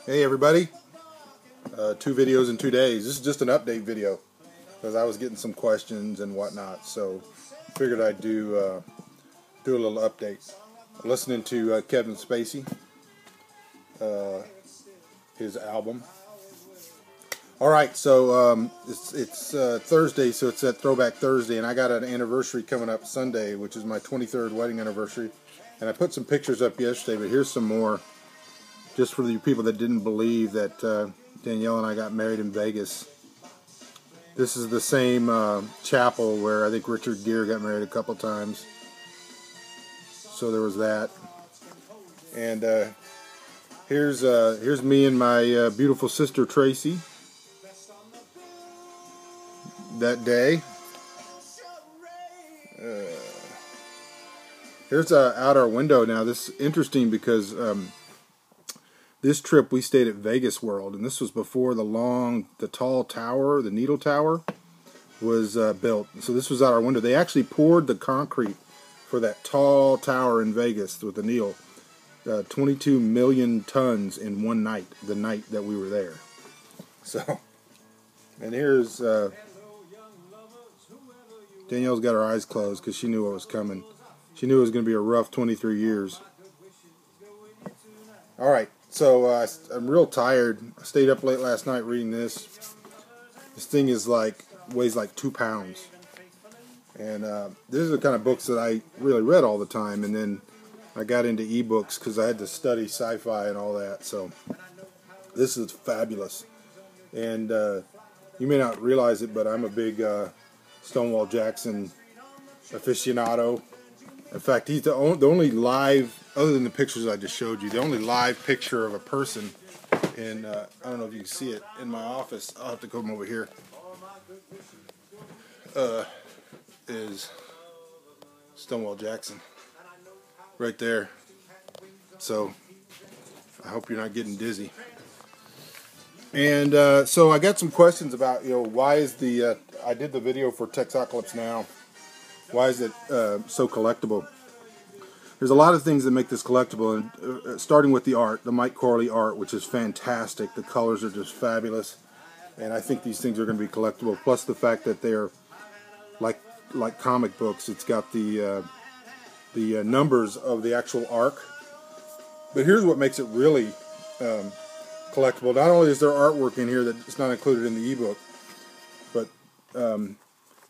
Hey everybody, 2 videos in 2 days. This is just an update video because I was getting some questions and whatnot, so figured I'd do a little update. Listening to Kevin Spacey, his album. Alright, so it's Thursday, so it's that Throwback Thursday, and I got an anniversary coming up Sunday, which is my 23rd wedding anniversary, and I put some pictures up yesterday, but here's some more. Just for the people that didn't believe that Danielle and I got married in Vegas. This is the same chapel where I think Richard Gere got married a couple times. So there was that. And here's me and my beautiful sister Tracy that day. Here's out our window now. This is interesting because this trip we stayed at Vegas World, and this was before the tall tower, the Needle Tower, was built. So this was out our window. They actually poured the concrete for that tall tower in Vegas with the Needle. 22 million tons in one night, the night that we were there. So, and here's, Danielle's got her eyes closed because she knew what was coming. She knew it was going to be a rough 23 years. Alright. So I'm real tired. I stayed up late last night reading this. This thing weighs like 2 pounds. And these are the kind of books that I really read all the time. And then I got into ebooks because I had to study sci-fi and all that. So this is fabulous. And you may not realize it, but I'm a big Stonewal Jackson aficionado. In fact, he's the only live, other than the pictures I just showed you, the only live picture of a person in, I don't know if you can see it, in my office. I'll have to come over here. Is Stonewall Jackson. Right there. So, I hope you're not getting dizzy. And so I got some questions about, why is I did the video for Texocalypse Now. Why is it so collectible? There's a lot of things that make this collectible, and starting with the art, the Mike Corley art, which is fantastic. The colors are just fabulous, and I think these things are going to be collectible. Plus the fact that they're like comic books. It's got the numbers of the actual arc. But here's what makes it really collectible. Not only is there artwork in here that's not included in the ebook, but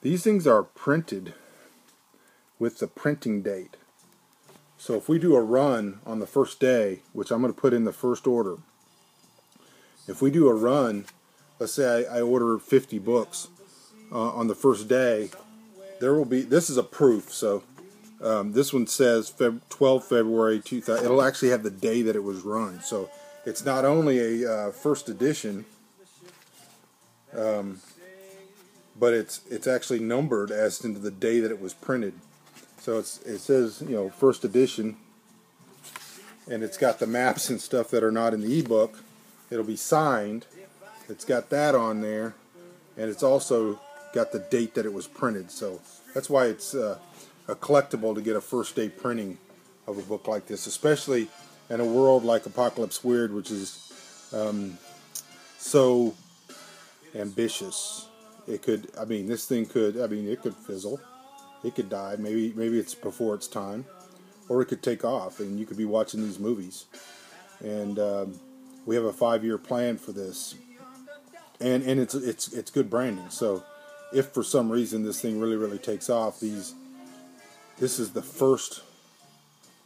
these things are printed with the printing date. So if we do a run on the first day, which I'm going to put in the first order, if we do a run, let's say I order 50 books on the first day, there will be, this is a proof, so this one says 12 February 2000, it'll actually have the day that it was run. So it's not only a first edition, but it's actually numbered as into the day that it was printed. So it says, first edition, and it's got the maps and stuff that are not in the ebook. It'll be signed. It's got that on there, and it's also got the date that it was printed. So that's why it's a collectible to get a first day printing of a book like this, especially in a world like Apocalypse Weird, which is so ambitious. It could, this thing could, it could fizzle. It could die. Maybe it's before its time, or it could take off, and you could be watching these movies. And we have a 5-year plan for this, and it's good branding. So, if for some reason this thing really takes off, this is the first.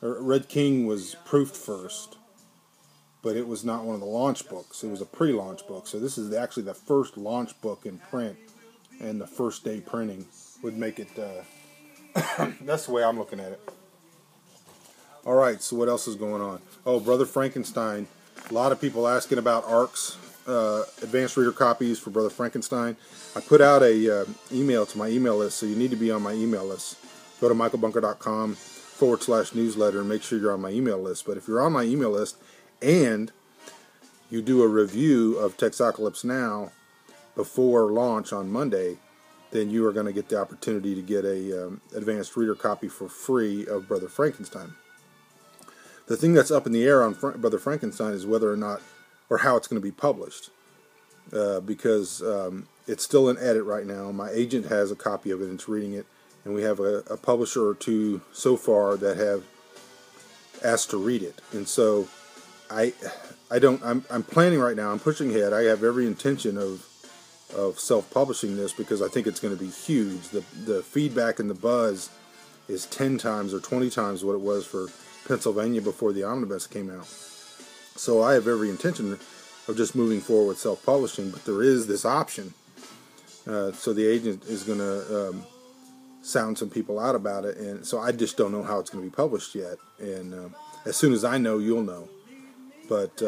Red King was proofed first, but it was not one of the launch books. It was a pre-launch book. So this is actually the first launch book in print, and the first day printing would make it. That's the way I'm looking at it. Alright, so what else is going on? Oh, Brother Frankenstein. A lot of people asking about ARCs, advanced reader copies for Brother Frankenstein. I put out a email to my email list, so you need to be on my email list. Go to michaelbunker.com/newsletter and make sure you're on my email list. But if you're on my email list and you do a review of Texocalypse Now before launch on Monday, then you are going to get the opportunity to get a advanced reader copy for free of Brother Frankenstein. The thing that's up in the air on Brother Frankenstein is whether or not or how it's going to be published, because it's still in edit right now. My agent has a copy of it and it's reading it, and we have a publisher or two so far that have asked to read it. And so I'm planning right now. I'm pushing ahead. I have every intention of self-publishing this because I think it's going to be huge. The feedback and the buzz is 10 times or 20 times what it was for Pennsylvania before the omnibus came out. So I have every intention of just moving forward with self-publishing, but there is this option. So the agent is going to sound some people out about it, and so I just don't know how it's going to be published yet. And as soon as I know, you'll know. But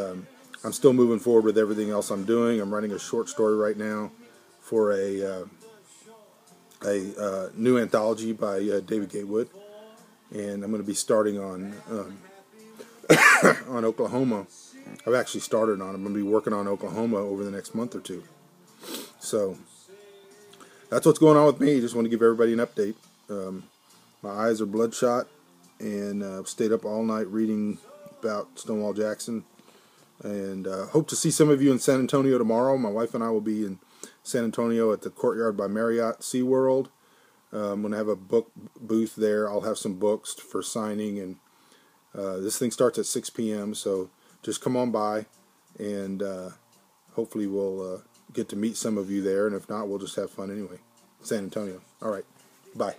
I'm still moving forward with everything else I'm doing. I'm writing a short story right now for a new anthology by David Gatewood, and I'm going to be starting on on Oklahoma. I've actually started on it. I'm going to be working on Oklahoma over the next month or two. So that's what's going on with me. Just want to give everybody an update. My eyes are bloodshot, and I've stayed up all night reading about Stonewall Jackson. And hope to see some of you in San Antonio tomorrow. My wife and I will be in San Antonio at the Courtyard by Marriott SeaWorld. I'm going to have a book booth there. I'll have some books for signing, and this thing starts at 6 p.m., so just come on by, and hopefully we'll get to meet some of you there, and if not, we'll just have fun anyway. San Antonio. All right. Bye.